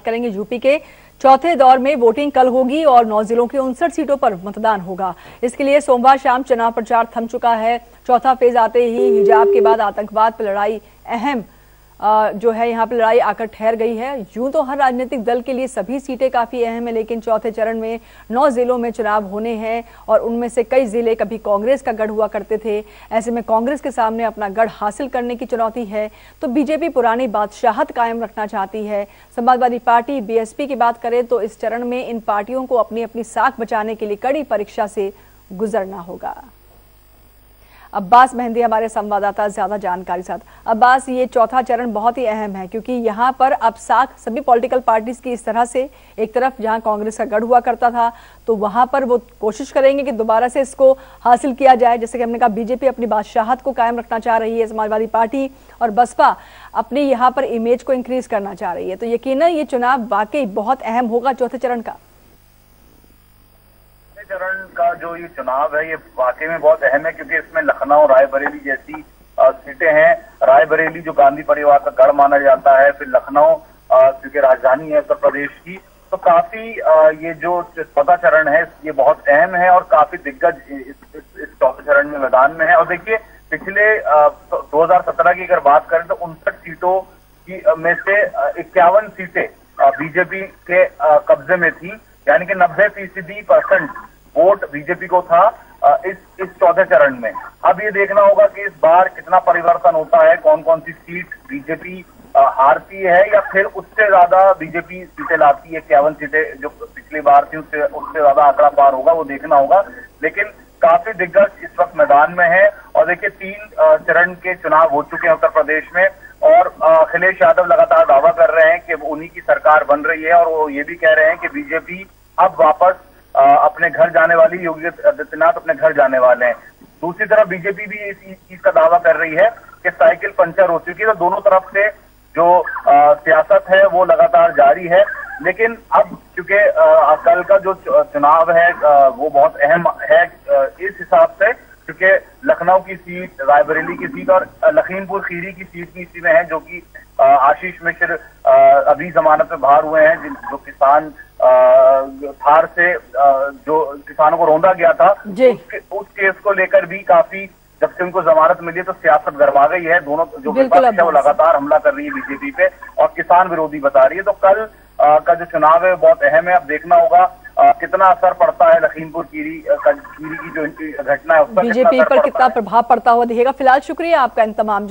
करेंगे यूपी के चौथे दौर में वोटिंग कल होगी और 9 जिलों की 59 सीटों पर मतदान होगा। इसके लिए सोमवार शाम चुनाव प्रचार थम चुका है। चौथा फेज आते ही हिजाब के बाद आतंकवाद पर लड़ाई अहम जो है यहाँ पर लड़ाई आकर ठहर गई है। यूं तो हर राजनीतिक दल के लिए सभी सीटें काफी अहम है, लेकिन चौथे चरण में 9 जिलों में चुनाव होने हैं और उनमें से कई जिले कभी कांग्रेस का गढ़ हुआ करते थे। ऐसे में कांग्रेस के सामने अपना गढ़ हासिल करने की चुनौती है, तो बीजेपी पुरानी बादशाहत कायम रखना चाहती है। समाजवादी पार्टी बीएसपी की बात करें तो इस चरण में इन पार्टियों को अपनी अपनी साख बचाने के लिए कड़ी परीक्षा से गुजरना होगा। अब्बास मेहंदी हमारे संवाददाता ज्यादा जानकारी साथ। अब्बास, ये चौथा चरण बहुत ही अहम है क्योंकि यहाँ पर अब साख सभी पॉलिटिकल पार्टीज की इस तरह से, एक तरफ जहाँ कांग्रेस का गढ़ हुआ करता था तो वहां पर वो कोशिश करेंगे कि दोबारा से इसको हासिल किया जाए। जैसे कि हमने कहा, बीजेपी अपनी बादशाहत को कायम रखना चाह रही है, समाजवादी पार्टी और बसपा अपनी यहाँ पर इमेज को इंक्रीज करना चाह रही है। तो यकीनन ये चुनाव वाकई बहुत अहम होगा चौथे चरण का। चरण का जो ये चुनाव है ये वाकई में बहुत अहम है क्योंकि इसमें लखनऊ, रायबरेली जैसी सीटें हैं। रायबरेली जो गांधी परिवार का गढ़ माना जाता है, फिर लखनऊ क्योंकि राजधानी है उत्तर प्रदेश की, तो काफी ये जो चौथा चरण है ये बहुत अहम है और काफी दिग्गज इस चौथे चरण में मैदान में है। और देखिए, पिछले 2017 की अगर बात करें तो 59 सीटों की में से 51 सीटें बीजेपी के कब्जे में थी, यानी कि 90% वोट बीजेपी को था इस चौथे चरण में। अब ये देखना होगा कि इस बार कितना परिवर्तन होता है, कौन कौन सी सीट बीजेपी हारती है या फिर उससे ज्यादा बीजेपी सीटें लाती है। 51 सीटें जो पिछली बार थी उससे ज्यादा आंकड़ा पार होगा, वो देखना होगा। लेकिन काफी दिग्गज इस वक्त मैदान में है और देखिए 3 चरण के चुनाव हो चुके हैं उत्तर प्रदेश में और अखिलेश यादव लगातार दावा कर रहे हैं कि उन्हीं की सरकार बन रही है और वो ये भी कह रहे हैं कि बीजेपी अब वापस अपने घर जाने वाली, योगी आदित्यनाथ अपने घर जाने वाले हैं। दूसरी तरफ बीजेपी भी इस चीज का दावा कर रही है कि साइकिल पंचर हो चुकी है। तो दोनों तरफ से जो सियासत है वो लगातार जारी है। लेकिन अब चूंकि कल का जो चुनाव है वो बहुत अहम है इस हिसाब से, क्योंकि लखनऊ की सीट, रायबरेली की सीट और लखीमपुर खीरी की सीट भी इसी में है, जो कि आशीष मिश्र अभी जमानत में बाहर हुए हैं, जो किसान थार से जो किसानों को रौंदा गया था, उस केस को लेकर भी काफी, जब से उनको जमानत मिली है तो सियासत गरमा गई है। दोनों जो विपक्ष है वो लगातार हमला कर रही है बीजेपी पे और किसान विरोधी बता रही है। तो कल का जो चुनाव है बहुत अहम है। अब देखना होगा कितना असर पड़ता है लखीमपुर खीरी की जो घटना है उस पर, बीजेपी पर कितना प्रभाव पड़ता हुआ दिखेगा। फिलहाल शुक्रिया आपका इन तमाम